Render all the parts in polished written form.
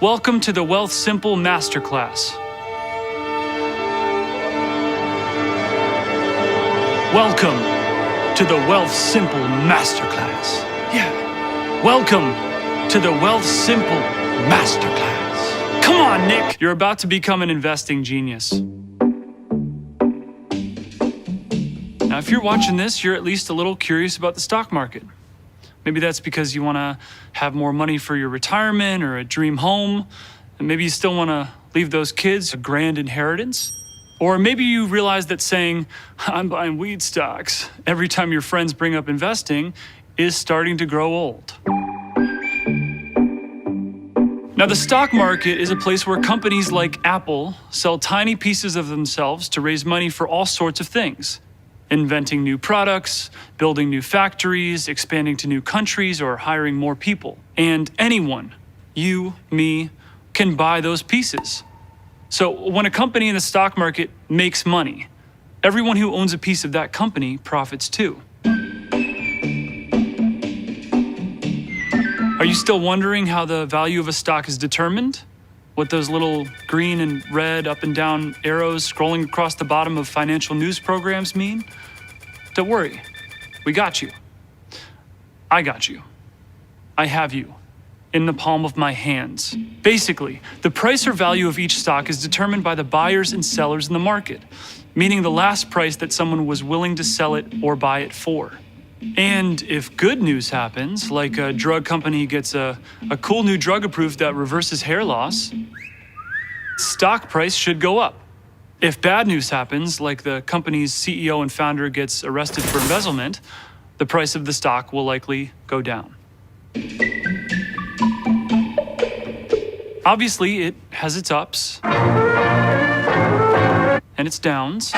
Welcome to the Wealthsimple Masterclass. Welcome to the Wealthsimple Masterclass. Yeah. Welcome to the Wealthsimple Masterclass. Come on, Nick. You're about to become an investing genius. Now, if you're watching this, you're at least a little curious about the stock market. Maybe that's because you want to have more money for your retirement or a dream home. And maybe you still want to leave those kids a grand inheritance. Or maybe you realize that saying, I'm buying weed stocks, every time your friends bring up investing is starting to grow old. Now, the stock market is a place where companies like Apple sell tiny pieces of themselves to raise money for all sorts of things. Inventing new products, building new factories, expanding to new countries, or hiring more people. And anyone, you, me, can buy those pieces. So when a company in the stock market makes money, everyone who owns a piece of that company profits too. Are you still wondering how the value of a stock is determined? What those little green and red up and down arrows scrolling across the bottom of financial news programs mean? Don't worry, we got you. I got you. I have you in the palm of my hands. Basically, the price or value of each stock is determined by the buyers and sellers in the market, meaning the last price that someone was willing to sell it or buy it for. And if good news happens, like a drug company gets a cool new drug approved that reverses hair loss, stock price should go up. If bad news happens, like the company's CEO and founder gets arrested for embezzlement, the price of the stock will likely go down. Obviously, it has its ups and its downs.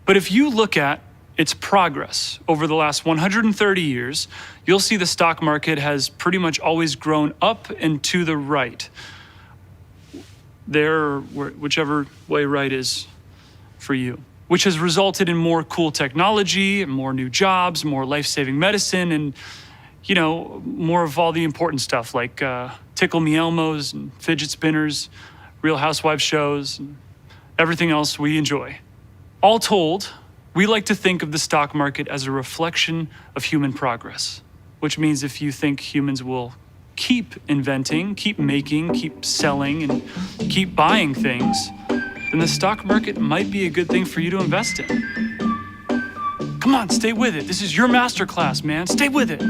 But if you look at its progress over the last 130 years, you'll see the stock market has pretty much always grown up and to the right. There, whichever way right is for you, which has resulted in more cool technology, more new jobs, more life-saving medicine, and, more of all the important stuff like Tickle Me Elmos and fidget spinners, Real Housewives shows, and everything else we enjoy. All told, we like to think of the stock market as a reflection of human progress, which means if you think humans will keep inventing, keep making, keep selling, and keep buying things, then the stock market might be a good thing for you to invest in. Come on, stay with it. This is your masterclass, man. Stay with it.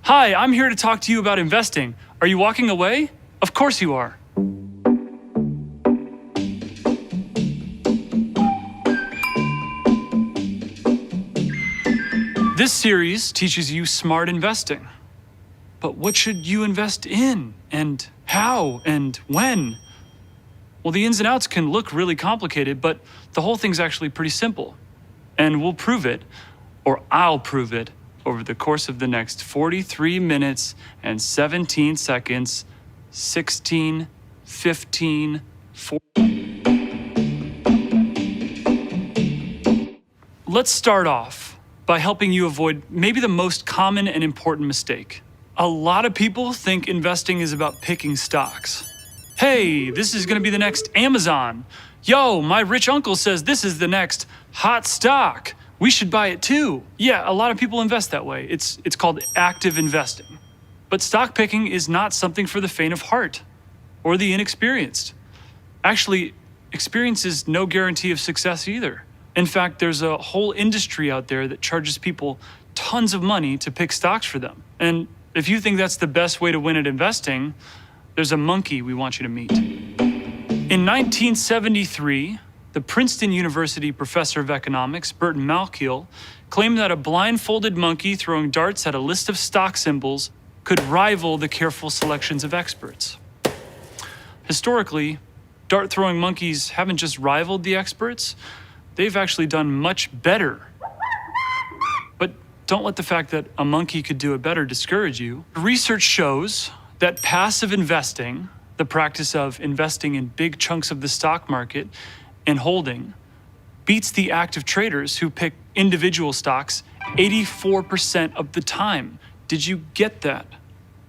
Hi, I'm here to talk to you about investing. Are you walking away? Of course you are. This series teaches you smart investing. But what should you invest in, and how, and when? Well, the ins and outs can look really complicated, but the whole thing's actually pretty simple. And we'll prove it, or I'll prove it, over the course of the next 43 minutes and 17 seconds, 16, 15, 14. Let's start off by helping you avoid maybe the most common and important mistake. A lot of people think investing is about picking stocks. Hey, this is gonna be the next Amazon. Yo, my rich uncle says this is the next hot stock. We should buy it too. Yeah, a lot of people invest that way. It's called active investing. But stock picking is not something for the faint of heart or the inexperienced. Actually, experience is no guarantee of success either. In fact, there's a whole industry out there that charges people tons of money to pick stocks for them. And if you think that's the best way to win at investing, there's a monkey we want you to meet. In 1973, the Princeton University professor of economics, Burton Malkiel, claimed that a blindfolded monkey throwing darts at a list of stock symbols could rival the careful selections of experts. Historically, dart-throwing monkeys haven't just rivaled the experts, they've actually done much better. But don't let the fact that a monkey could do it better discourage you. Research shows that passive investing, the practice of investing in big chunks of the stock market, and holding beats the active traders who pick individual stocks 84% of the time. Did you get that?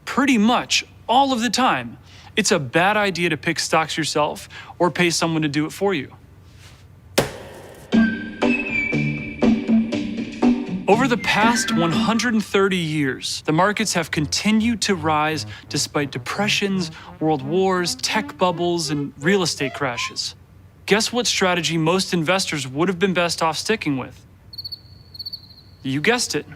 Pretty much all of the time. It's a bad idea to pick stocks yourself or pay someone to do it for you. Over the past 130 years, the markets have continued to rise despite depressions, world wars, tech bubbles, and real estate crashes. Guess what strategy most investors would have been best off sticking with? You guessed it,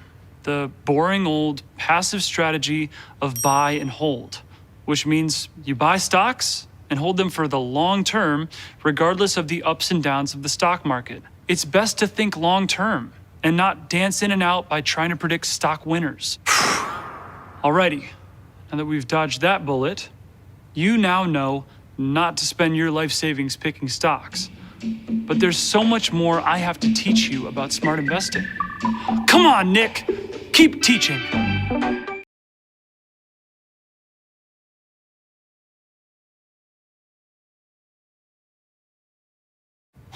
the boring old passive strategy of buy and hold, which means you buy stocks and hold them for the long term, regardless of the ups and downs of the stock market. It's best to think long term and not dance in and out by trying to predict stock winners. Alrighty, now that we've dodged that bullet, you now know not to spend your life savings picking stocks. But there's so much more I have to teach you about smart investing. Come on, Nick, keep teaching.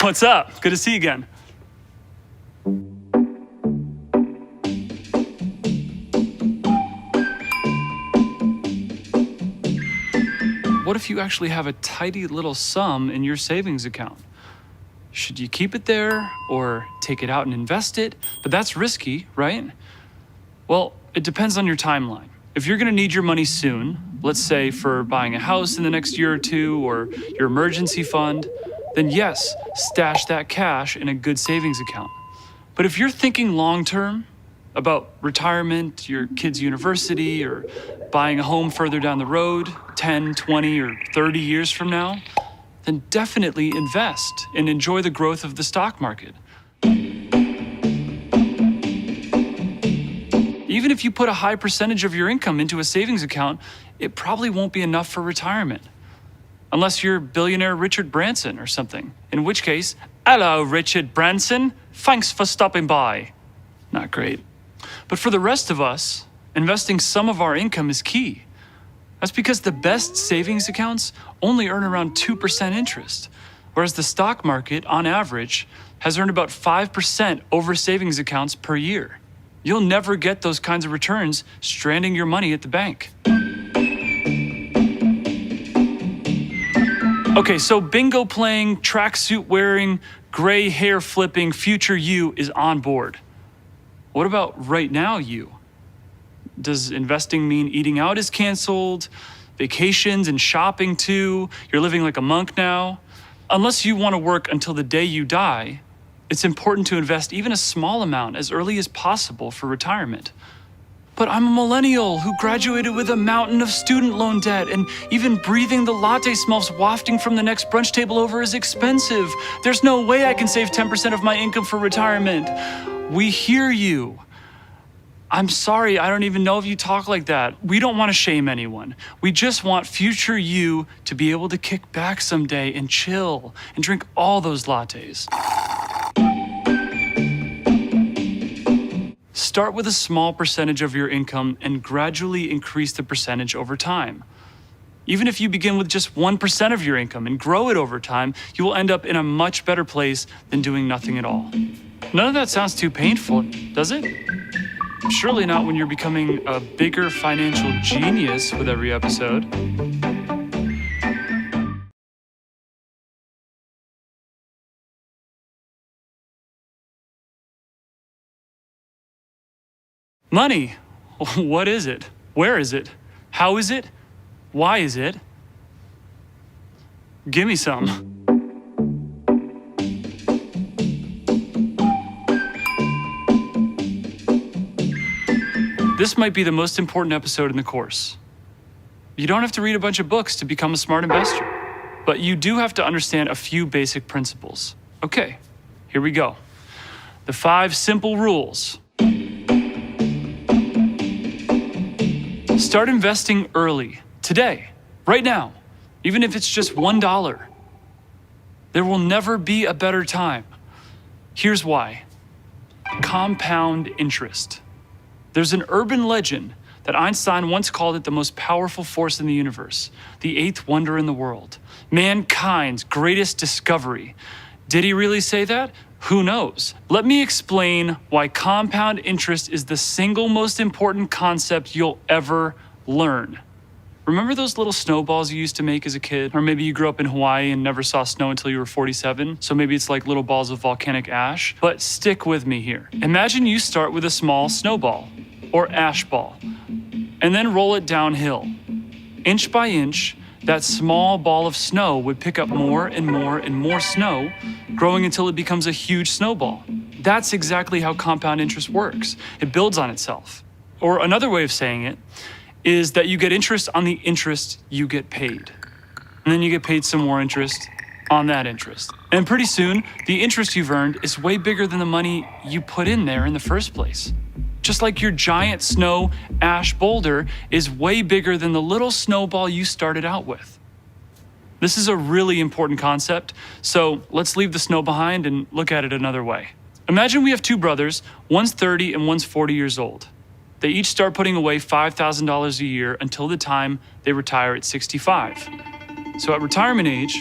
What's up? Good to see you again. What if you actually have a tidy little sum in your savings account? Should you keep it there or take it out and invest it? But that's risky, right? Well, it depends on your timeline. If you're gonna need your money soon, let's say for buying a house in the next year or two or your emergency fund, then yes, stash that cash in a good savings account. But if you're thinking long-term about retirement, your kid's university, or buying a home further down the road, 10, 20, or 30 years from now, then definitely invest and enjoy the growth of the stock market. Even if you put a high percentage of your income into a savings account, it probably won't be enough for retirement. Unless you're billionaire Richard Branson or something, in which case, hello, Richard Branson, thanks for stopping by. Not great. But for the rest of us, investing some of our income is key. That's because the best savings accounts only earn around 2% interest, whereas the stock market, on average, has earned about 5% over savings accounts per year. You'll never get those kinds of returns stranding your money at the bank. Okay, so bingo playing, tracksuit wearing, gray hair flipping future you is on board. What about right now you? Does investing mean eating out is canceled, vacations and shopping too? You're living like a monk now? Unless you want to work until the day you die, it's important to invest even a small amount as early as possible for retirement. But I'm a millennial who graduated with a mountain of student loan debt, and even breathing the latte smells wafting from the next brunch table over is expensive. There's no way I can save 10% of my income for retirement. We hear you. I'm sorry, I don't even know if you talk like that. We don't want to shame anyone. We just want future you to be able to kick back someday and chill and drink all those lattes. Start with a small percentage of your income and gradually increase the percentage over time. Even if you begin with just 1% of your income and grow it over time, you will end up in a much better place than doing nothing at all. None of that sounds too painful, does it? Surely not when you're becoming a bigger financial genius with every episode. Money. What is it? Where is it? How is it? Why is it? Give me some. This might be the most important episode in the course. You don't have to read a bunch of books to become a smart investor, but you do have to understand a few basic principles. Okay, here we go. The 5 simple rules. Start investing early, today, right now, even if it's just $1. There will never be a better time. Here's why. Compound interest. There's an urban legend that Einstein once called it the most powerful force in the universe, the 8th wonder in the world, mankind's greatest discovery. Did he really say that? Who knows? Let me explain why compound interest is the single most important concept you'll ever learn. Remember those little snowballs you used to make as a kid? Or maybe you grew up in Hawaii and never saw snow until you were 47, so maybe it's like little balls of volcanic ash. But stick with me here. Imagine you start with a small snowball, or ash ball, and then roll it downhill. Inch by inch, that small ball of snow would pick up more and more and more snow, growing until it becomes a huge snowball. That's exactly how compound interest works. It builds on itself. Or another way of saying it is that you get interest on the interest you get paid. And then you get paid some more interest on that interest. And pretty soon, the interest you've earned is way bigger than the money you put in there in the first place. Just like your giant snow ash boulder is way bigger than the little snowball you started out with. This is a really important concept, so let's leave the snow behind and look at it another way. Imagine we have two brothers, one's 30 and one's 40 years old. They each start putting away $5,000 a year until the time they retire at 65. So at retirement age,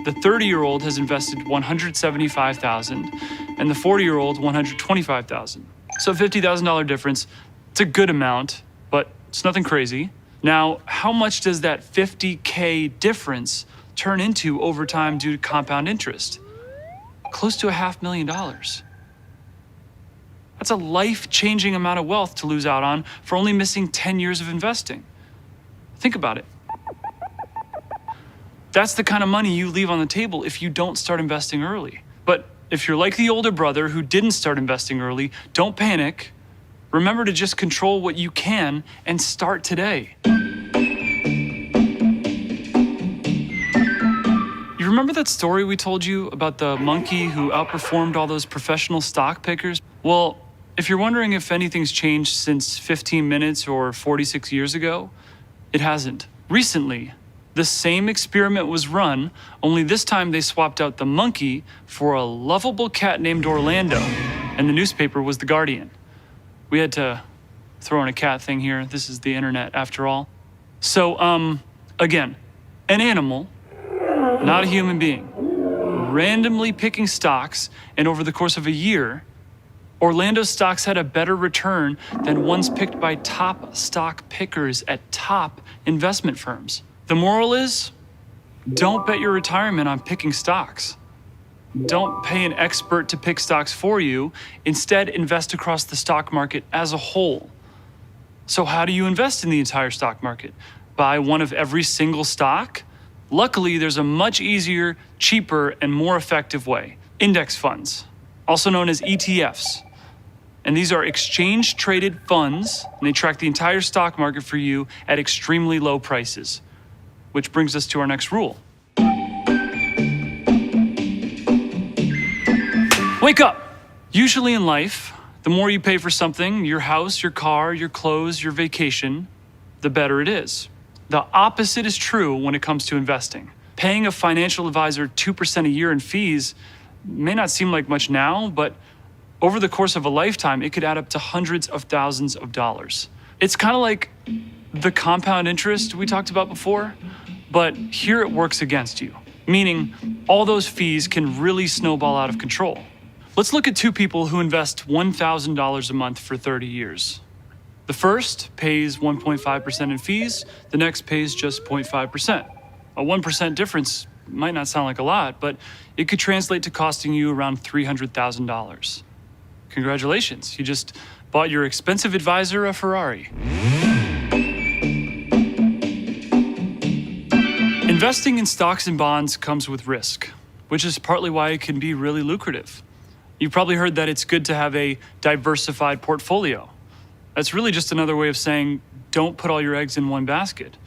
the 30-year-old has invested $175,000 and the 40-year-old $125,000. So $50,000 difference. It's a good amount, but it's nothing crazy. Now, how much does that $50K difference turn into over time due to compound interest? Close to $500,000. That's a life-changing amount of wealth to lose out on for only missing 10 years of investing. Think about it. That's the kind of money you leave on the table if you don't start investing early. But if you're like the older brother who didn't start investing early, don't panic. Remember to just control what you can and start today. You remember that story we told you about the monkey who outperformed all those professional stock pickers? Well, if you're wondering if anything's changed since 15 minutes or 46 years ago, it hasn't. Recently, the same experiment was run, only this time they swapped out the monkey for a lovable cat named Orlando, and the newspaper was The Guardian. We had to throw in a cat thing here. This is the internet after all. So, again, an animal, not a human being, randomly picking stocks, and over the course of a year, Orlando's stocks had a better return than ones picked by top stock pickers at top investment firms. The moral is, don't bet your retirement on picking stocks. Don't pay an expert to pick stocks for you. Instead, invest across the stock market as a whole. So how do you invest in the entire stock market? Buy one of every single stock? Luckily, there's a much easier, cheaper, and more effective way. Index funds, also known as ETFs. And these are exchange-traded funds, and they track the entire stock market for you at extremely low prices. Which brings us to our next rule. Wake up! Usually in life, the more you pay for something, your house, your car, your clothes, your vacation, the better it is. The opposite is true when it comes to investing. Paying a financial advisor 2% a year in fees may not seem like much now, but over the course of a lifetime, it could add up to hundreds of thousands of dollars. It's kind of like the compound interest we talked about before, but here it works against you, meaning all those fees can really snowball out of control. Let's look at two people who invest $1,000 a month for 30 years. The first pays 1.5% in fees, the next pays just 0.5%. A 1% difference might not sound like a lot, but it could translate to costing you around $300,000. Congratulations, you just bought your expensive advisor a Ferrari. Investing in stocks and bonds comes with risk, which is partly why it can be really lucrative. You've probably heard that it's good to have a diversified portfolio. That's really just another way of saying don't put all your eggs in one basket.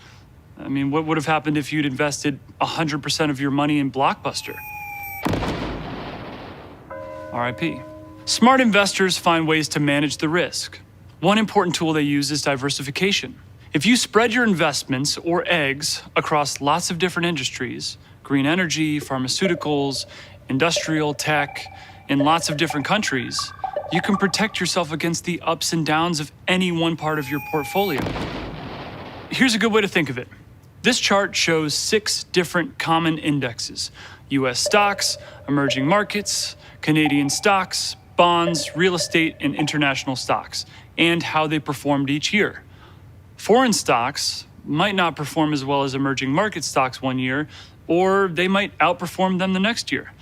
I mean, what would have happened if you'd invested 100% of your money in Blockbuster? RIP. Smart investors find ways to manage the risk. One important tool they use is diversification. If you spread your investments or eggs across lots of different industries, green energy, pharmaceuticals, industrial tech, in lots of different countries, you can protect yourself against the ups and downs of any one part of your portfolio. Here's a good way to think of it. This chart shows 6 different common indexes: US stocks, emerging markets, Canadian stocks, bonds, real estate, and international stocks, and how they performed each year. Foreign stocks might not perform as well as emerging market stocks one year, or they might outperform them the next year.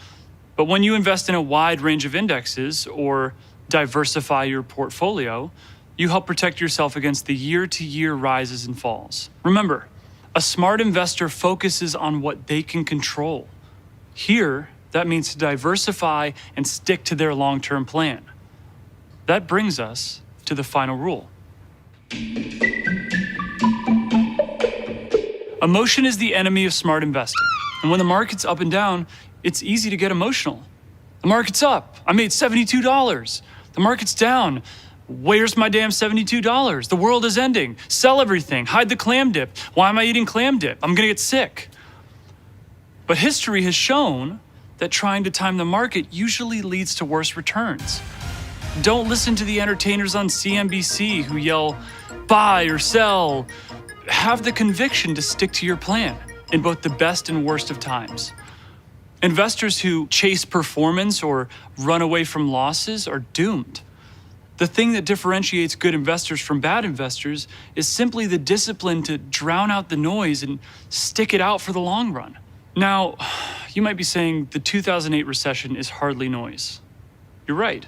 But when you invest in a wide range of indexes or diversify your portfolio, you help protect yourself against the year-to-year rises and falls. Remember, a smart investor focuses on what they can control. Here, that means to diversify and stick to their long-term plan. That brings us to the final rule. Emotion is the enemy of smart investing. And when the market's up and down, it's easy to get emotional. The market's up, I made $72. The market's down, where's my damn $72? The world is ending. Sell everything, hide the clam dip. Why am I eating clam dip? I'm gonna get sick. But history has shown that trying to time the market usually leads to worse returns. Don't listen to the entertainers on CNBC who yell, buy or sell. Have the conviction to stick to your plan in both the best and worst of times. Investors who chase performance or run away from losses are doomed. The thing that differentiates good investors from bad investors is simply the discipline to drown out the noise and stick it out for the long run. Now, you might be saying the 2008 recession is hardly noise. You're right.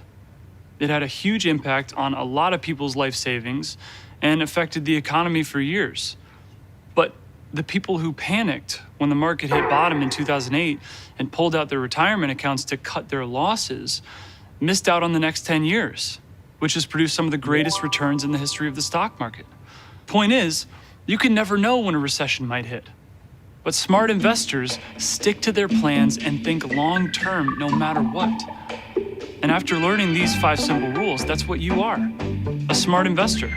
It had a huge impact on a lot of people's life savings and affected the economy for years. But the people who panicked when the market hit bottom in 2008 and pulled out their retirement accounts to cut their losses missed out on the next 10 years, which has produced some of the greatest returns in the history of the stock market. Point is, you can never know when a recession might hit. But smart investors stick to their plans and think long-term no matter what. And after learning these 5 simple rules, that's what you are, a smart investor.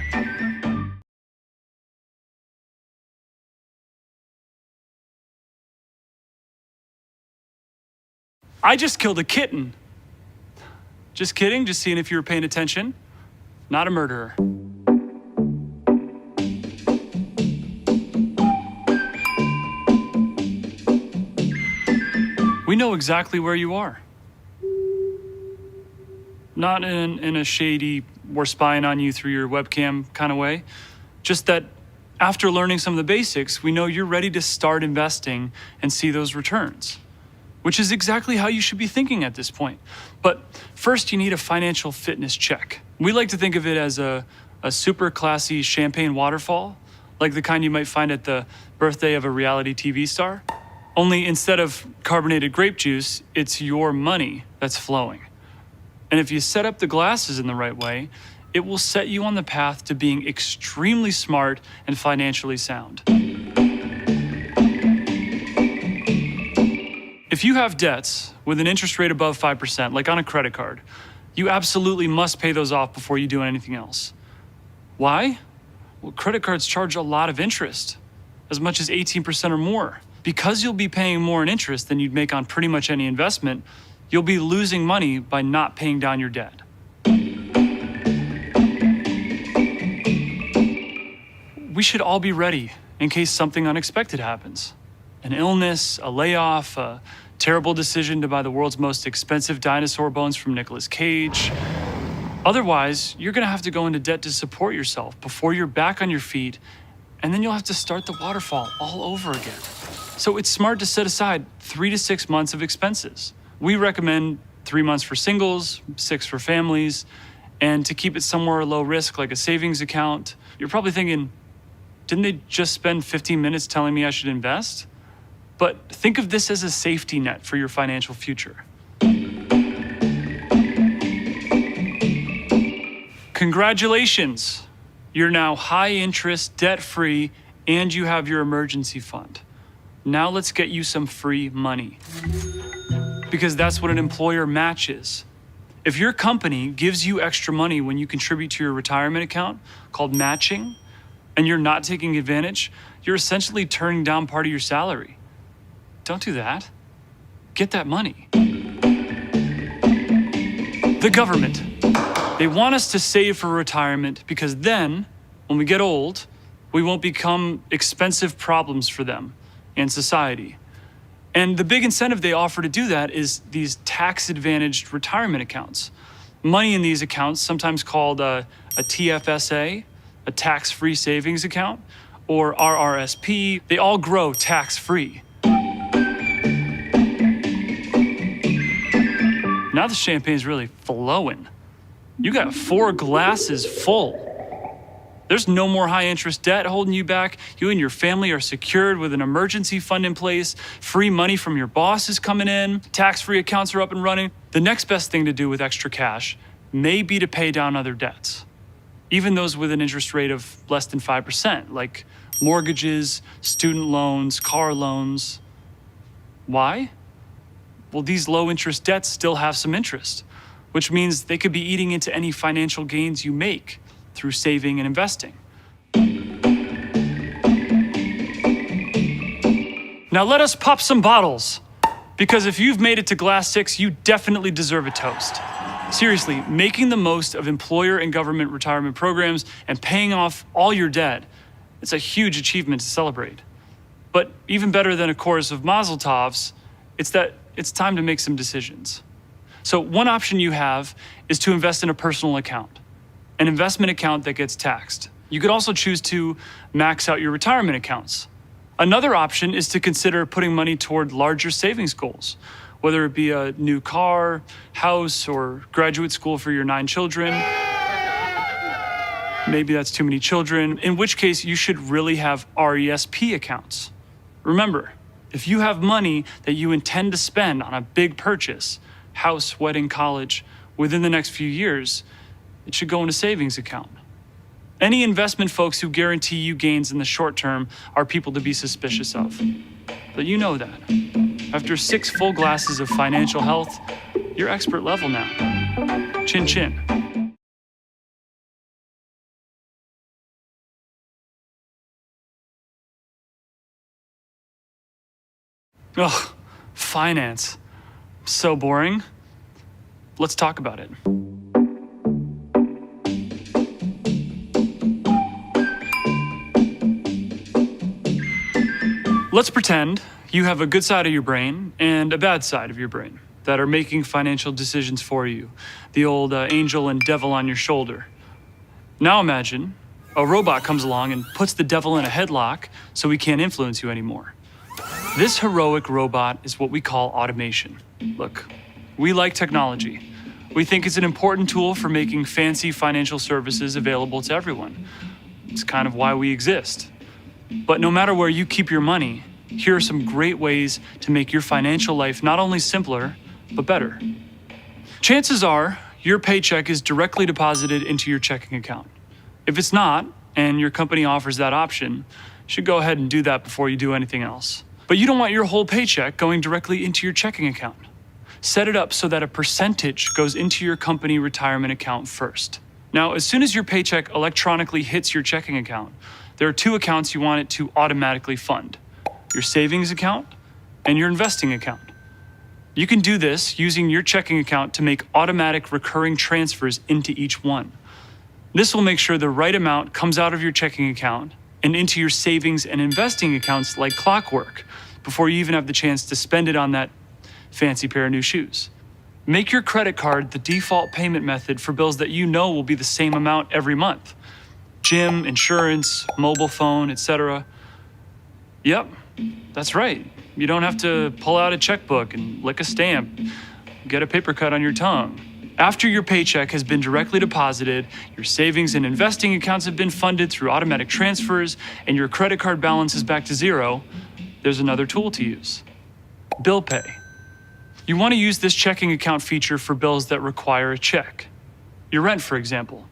I just killed a kitten. Just kidding, just seeing if you were paying attention. Not a murderer. We know exactly where you are. Not in a shady, we're spying on you through your webcam kind of way. Just that after learning some of the basics, we know you're ready to start investing and see those returns, which is exactly how you should be thinking at this point. But first, you need a financial fitness check. We like to think of it as a super classy champagne waterfall, like the kind you might find at the birthday of a reality TV star. Only instead of carbonated grape juice, it's your money that's flowing. And if you set up the glasses in the right way, it will set you on the path to being extremely smart and financially sound. If you have debts with an interest rate above 5%, like on a credit card, you absolutely must pay those off before you do anything else. Why? Well, credit cards charge a lot of interest, as much as 18% or more. Because you'll be paying more in interest than you'd make on pretty much any investment, you'll be losing money by not paying down your debt. We should all be ready in case something unexpected happens. An illness, a layoff, a terrible decision to buy the world's most expensive dinosaur bones from Nicolas Cage. Otherwise, you're gonna have to go into debt to support yourself before you're back on your feet, and then you'll have to start the waterfall all over again. So it's smart to set aside 3 to 6 months of expenses. We recommend 3 months for singles, 6 for families, and to keep it somewhere low risk like a savings account. You're probably thinking, didn't they just spend 15 minutes telling me I should invest? But think of this as a safety net for your financial future. Congratulations! You're now high interest, debt-free, and you have your emergency fund. Now let's get you some free money. Because that's what an employer match is. If your company gives you extra money when you contribute to your retirement account, called matching, and you're not taking advantage, you're essentially turning down part of your salary. Don't do that. Get that money. The government. They want us to save for retirement because then, when we get old, We won't become expensive problems for them and society. And the big incentive they offer to do that is these tax-advantaged retirement accounts. Money in these accounts, sometimes called a TFSA, a tax-free savings account, or RRSP, they all grow tax-free. Now the champagne's really flowing. You got 4 glasses full. There's no more high-interest debt holding you back. You and your family are secured with an emergency fund in place. Free money from your boss is coming in. Tax-free accounts are up and running. The next best thing to do with extra cash may be to pay down other debts, even those with an interest rate of less than 5%, like mortgages, student loans, car loans. Why? Well, these low-interest debts still have some interest, which means they could be eating into any financial gains you make through saving and investing. Now let us pop some bottles, because if you've made it to glass 6, you definitely deserve a toast. Seriously, making the most of employer and government retirement programs and paying off all your debt, it's a huge achievement to celebrate. But even better than a chorus of Mazel Tovs, it's that it's time to make some decisions. So one option you have is to invest in a personal account, an investment account that gets taxed. You could also choose to max out your retirement accounts. Another option is to consider putting money toward larger savings goals, whether it be a new car, house, or graduate school for your 9 children. Maybe that's too many children, in which case you should really have RESP accounts. Remember, if you have money that you intend to spend on a big purchase, house, wedding, college, within the next few years, it should go in a savings account. Any investment folks who guarantee you gains in the short term are people to be suspicious of. But you know that. After 6 full glasses of financial health, you're expert level now. Chin chin. Ugh, finance. So boring. Let's talk about it. Let's pretend you have a good side of your brain and a bad side of your brain that are making financial decisions for you. The old angel and devil on your shoulder. Now imagine a robot comes along and puts the devil in a headlock so he can't influence you anymore. This heroic robot is what we call automation. Look, we like technology. We think it's an important tool for making fancy financial services available to everyone. It's kind of why we exist. But no matter where you keep your money, here are some great ways to make your financial life not only simpler, but better. Chances are your paycheck is directly deposited into your checking account. If it's not, and your company offers that option, you should go ahead and do that before you do anything else. But you don't want your whole paycheck going directly into your checking account. Set it up so that a percentage goes into your company retirement account first. Now, as soon as your paycheck electronically hits your checking account, there are 2 accounts you want it to automatically fund: your savings account and your investing account. You can do this using your checking account to make automatic recurring transfers into each one. This will make sure the right amount comes out of your checking account and into your savings and investing accounts like clockwork before you even have the chance to spend it on that fancy pair of new shoes. Make your credit card the default payment method for bills that you know will be the same amount every month. Gym, insurance, mobile phone, etc. Yep, that's right. You don't have to pull out a checkbook and lick a stamp, get a paper cut on your tongue. After your paycheck has been directly deposited, your savings and investing accounts have been funded through automatic transfers, and your credit card balance is back to 0, there's another tool to use: bill pay. You want to use this checking account feature for bills that require a check. Your rent, for example.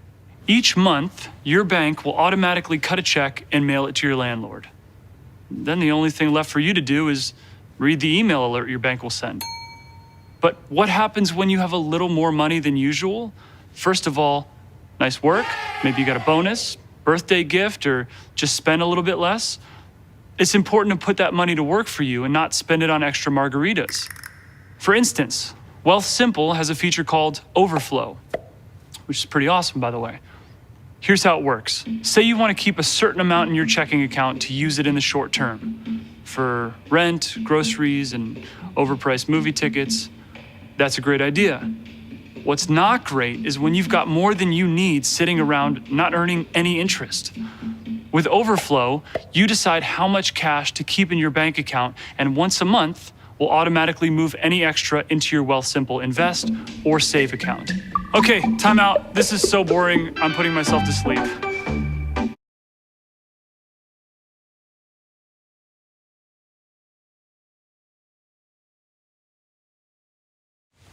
Each month, your bank will automatically cut a check and mail it to your landlord. Then the only thing left for you to do is read the email alert your bank will send. But what happens when you have a little more money than usual? First of all, nice work. Maybe you got a bonus, birthday gift, or just spend a little bit less. It's important to put that money to work for you and not spend it on extra margaritas. For instance, Wealthsimple has a feature called Overflow, which is pretty awesome, by the way. Here's how it works. Say you want to keep a certain amount in your checking account to use it in the short term for rent, groceries, and overpriced movie tickets. That's a great idea. What's not great is when you've got more than you need sitting around not earning any interest. With overflow, you decide how much cash to keep in your bank account, and once a month, will automatically move any extra into your Wealthsimple invest or save account. Okay, time out. This is so boring, I'm putting myself to sleep.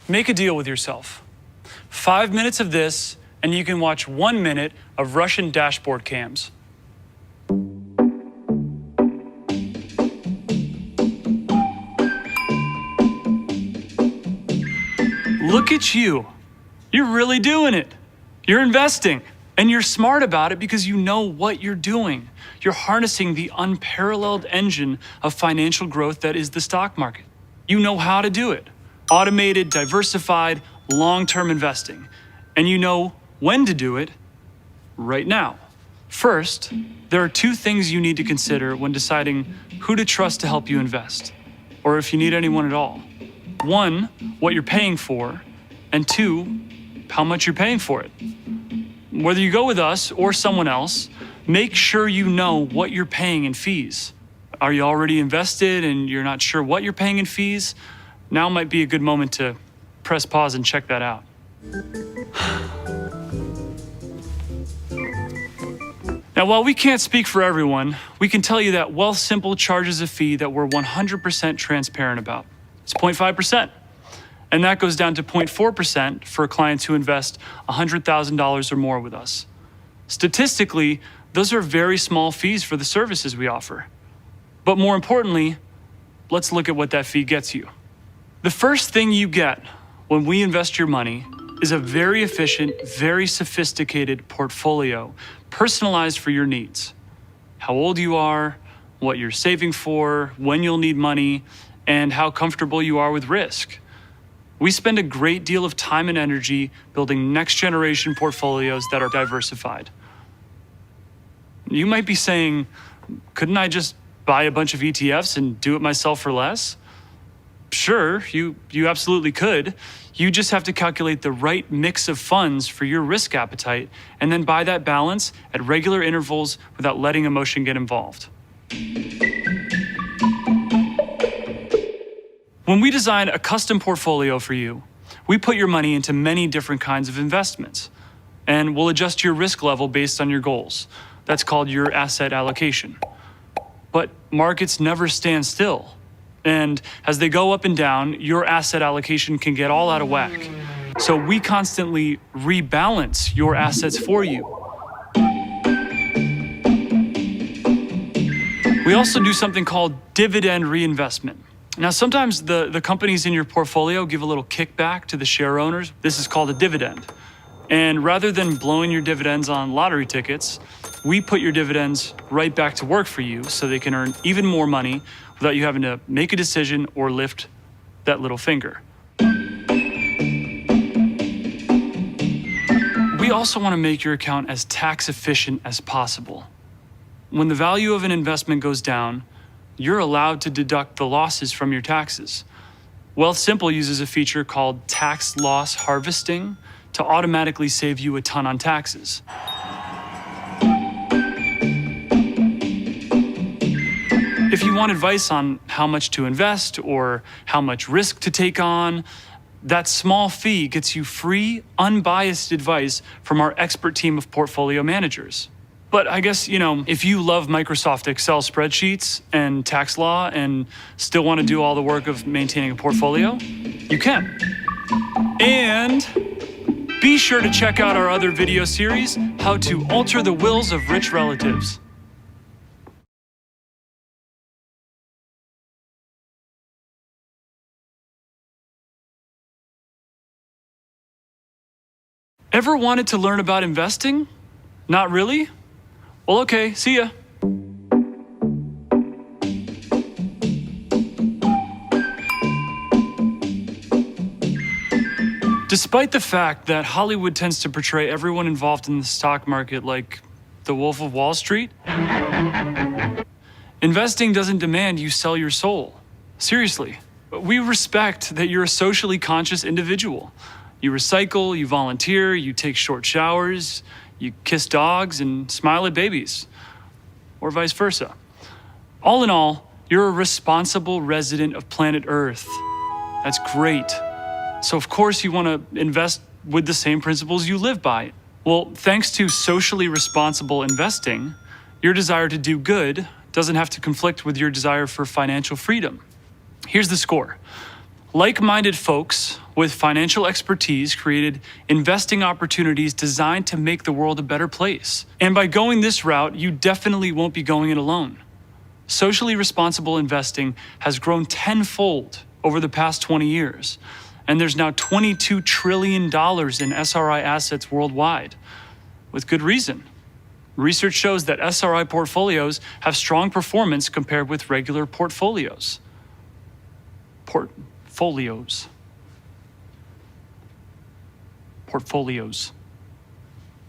Make a deal with yourself. 5 minutes of this, and you can watch 1 minute of Russian dashboard cams. Look at you. You're really doing it. You're investing, and you're smart about it because you know what you're doing. You're harnessing the unparalleled engine of financial growth that is the stock market. You know how to do it. Automated, diversified, long-term investing. And you know when to do it right now. First, there are 2 things you need to consider when deciding who to trust to help you invest, or if you need anyone at all. 1, what you're paying for, and 2, how much you're paying for it. Whether you go with us or someone else, make sure you know what you're paying in fees. Are you already invested and you're not sure what you're paying in fees? Now might be a good moment to press pause and check that out. Now, while we can't speak for everyone, we can tell you that Wealthsimple charges a fee that we're 100% transparent about. It's 0.5%. And that goes down to 0.4% for clients who invest $100,000 or more with us. Statistically, those are very small fees for the services we offer. But more importantly, let's look at what that fee gets you. The first thing you get when we invest your money is a very efficient, very sophisticated portfolio, personalized for your needs. How old you are, what you're saving for, when you'll need money, and how comfortable you are with risk. We spend a great deal of time and energy building next-generation portfolios that are diversified. You might be saying, couldn't I just buy a bunch of ETFs and do it myself for less? Sure, you absolutely could. You just have to calculate the right mix of funds for your risk appetite and then buy that balance at regular intervals without letting emotion get involved. When we design a custom portfolio for you, we put your money into many different kinds of investments, and we'll adjust your risk level based on your goals. That's called your asset allocation. But markets never stand still. And as they go up and down, your asset allocation can get all out of whack. So we constantly rebalance your assets for you. We also do something called dividend reinvestment. Now, sometimes the companies in your portfolio give a little kickback to the share owners. This is called a dividend. And rather than blowing your dividends on lottery tickets, we put your dividends right back to work for you so they can earn even more money without you having to make a decision or lift that little finger. We also want to make your account as tax efficient as possible. When the value of an investment goes down, you're allowed to deduct the losses from your taxes. Wealthsimple uses a feature called tax loss harvesting to automatically save you a ton on taxes. If you want advice on how much to invest or how much risk to take on, that small fee gets you free, unbiased advice from our expert team of portfolio managers. But I guess, if you love Microsoft Excel spreadsheets and tax law and still want to do all the work of maintaining a portfolio, you can. And be sure to check out our other video series, How to Alter the Wills of Rich Relatives. Ever wanted to learn about investing? Not really? Well, okay, see ya. Despite the fact that Hollywood tends to portray everyone involved in the stock market like the Wolf of Wall Street, investing doesn't demand you sell your soul. Seriously, we respect that you're a socially conscious individual. You recycle, you volunteer, you take short showers, you kiss dogs and smile at babies, or vice versa. All in all, you're a responsible resident of planet Earth. That's great. So of course you want to invest with the same principles you live by. Well, thanks to socially responsible investing, your desire to do good doesn't have to conflict with your desire for financial freedom. Here's the score. Like-minded folks with financial expertise created investing opportunities designed to make the world a better place. And by going this route, you definitely won't be going it alone. Socially responsible investing has grown tenfold over the past 20 years. And there's now $22 trillion in SRI assets worldwide, with good reason. Research shows that SRI portfolios have strong performance compared with regular portfolios. Portfolios.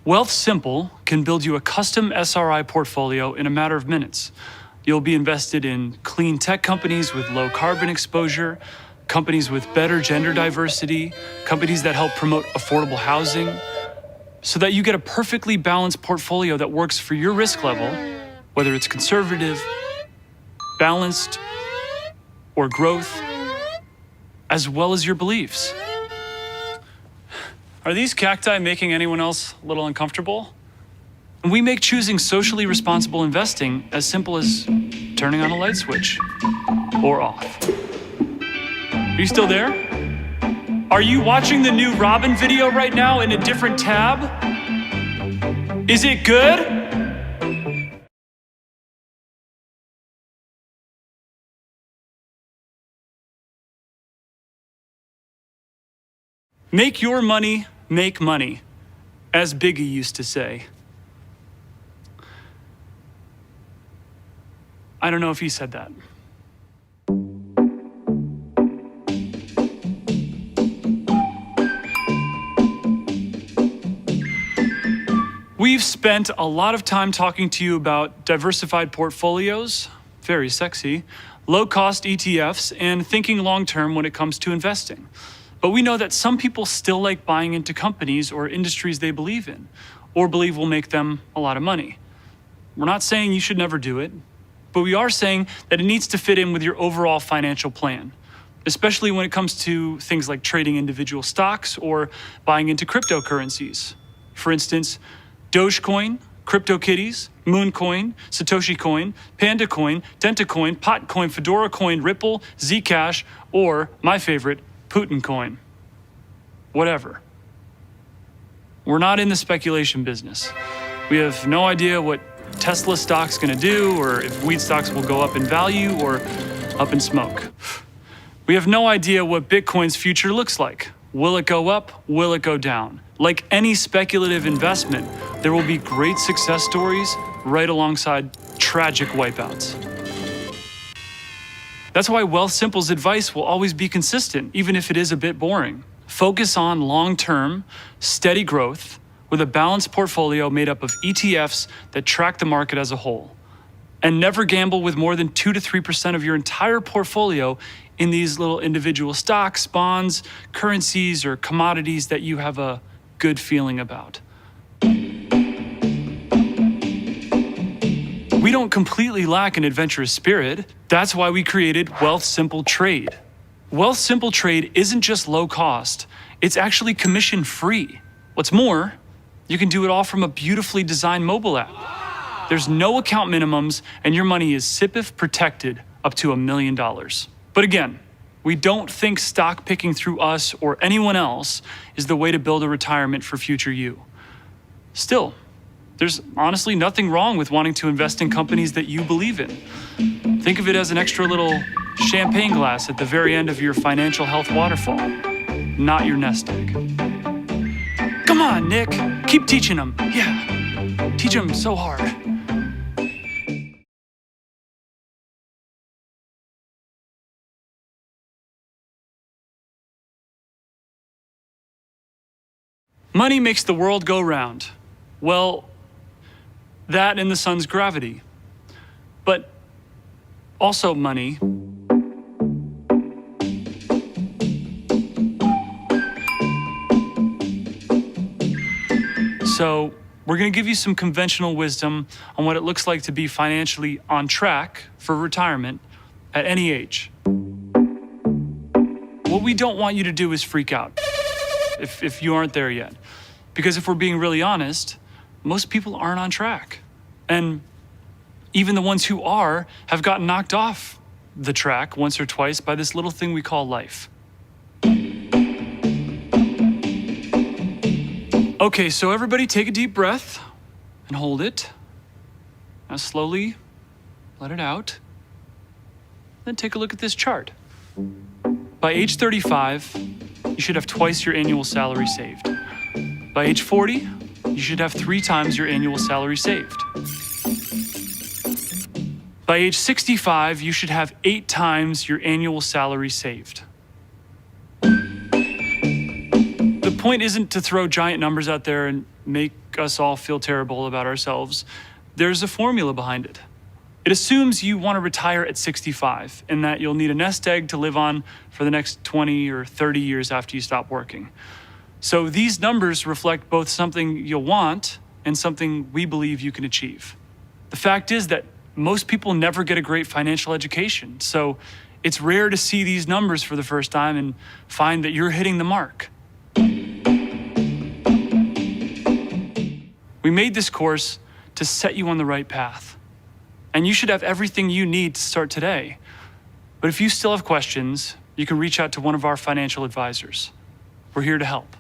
Wealthsimple can build you a custom SRI portfolio in a matter of minutes. You'll be invested in clean tech companies with low carbon exposure, companies with better gender diversity, companies that help promote affordable housing, so that you get a perfectly balanced portfolio that works for your risk level, whether it's conservative, balanced, or growth, as well as your beliefs. Are these cacti making anyone else a little uncomfortable? And we make choosing socially responsible investing as simple as turning on a light switch or off. Are you still there? Are you watching the new Robin video right now in a different tab? Is it good? Make your money make money, as Biggie used to say. I don't know if he said that. We've spent a lot of time talking to you about diversified portfolios, very sexy, low-cost ETFs, and thinking long-term when it comes to investing. But we know that some people still like buying into companies or industries they believe in, or believe will make them a lot of money. We're not saying you should never do it, but we are saying that it needs to fit in with your overall financial plan, especially when it comes to things like trading individual stocks or buying into cryptocurrencies. For instance, Dogecoin, CryptoKitties, Mooncoin, Satoshi Coin, Panda Coin, Dentacoin, Potcoin, Fedora Coin, Ripple, Zcash, or my favorite, Putin Coin. Whatever. We're not in the speculation business. We have no idea what Tesla stock's gonna do, or if weed stocks will go up in value or up in smoke. We have no idea what Bitcoin's future looks like. Will it go up? Will it go down? Like any speculative investment, there will be great success stories right alongside tragic wipeouts. That's why Wealthsimple's advice will always be consistent, even if it is a bit boring. Focus on long-term, steady growth with a balanced portfolio made up of ETFs that track the market as a whole. And never gamble with more than 2 to 3% of your entire portfolio in these little individual stocks, bonds, currencies, or commodities that you have a good feeling about. We don't completely lack an adventurous spirit. That's why we created Wealthsimple Trade. Wealthsimple Trade isn't just low cost, it's actually commission free. What's more, you can do it all from a beautifully designed mobile app. There's no account minimums, and your money is SIPC protected up to $1 million. But again, we don't think stock picking through us or anyone else is the way to build a retirement for future you. Still, there's honestly nothing wrong with wanting to invest in companies that you believe in. Think of it as an extra little champagne glass at the very end of your financial health waterfall, not your nest egg. Come on, Nick, keep teaching them. Yeah, teach them so hard. Money makes the world go round. Well, that and the sun's gravity. But also money. So we're going to give you some conventional wisdom on what it looks like to be financially on track for retirement at any age. What we don't want you to do is freak out if you aren't there yet. Because if we're being really honest, most people aren't on track. And even the ones who are have gotten knocked off the track once or twice by this little thing we call life. Okay, so everybody take a deep breath and hold it. Now slowly let it out. Then take a look at this chart. By age 35, you should have twice your annual salary saved. By age 40, you should have 3 times your annual salary saved. By age 65, you should have 8 times your annual salary saved. The point isn't to throw giant numbers out there and make us all feel terrible about ourselves. There's a formula behind it. It assumes you want to retire at 65 and that you'll need a nest egg to live on for the next 20 or 30 years after you stop working. So these numbers reflect both something you'll want and something we believe you can achieve. The fact is that most people never get a great financial education, so it's rare to see these numbers for the first time and find that you're hitting the mark. We made this course to set you on the right path. And you should have everything you need to start today. But if you still have questions, you can reach out to one of our financial advisors. We're here to help.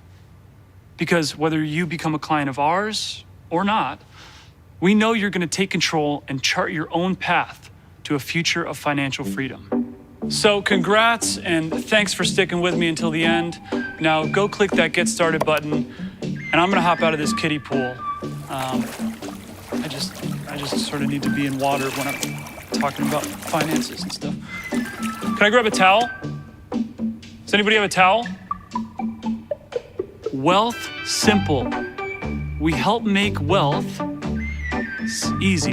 Because whether you become a client of ours or not, we know you're going to take control and chart your own path to a future of financial freedom. So congrats and thanks for sticking with me until the end. Now go click that Get Started button and I'm going to hop out of this kiddie pool. I just sort of need to be in water when I'm talking about finances and stuff. Can I grab a towel? Does anybody have a towel? Wealthsimple. We help make wealth easy.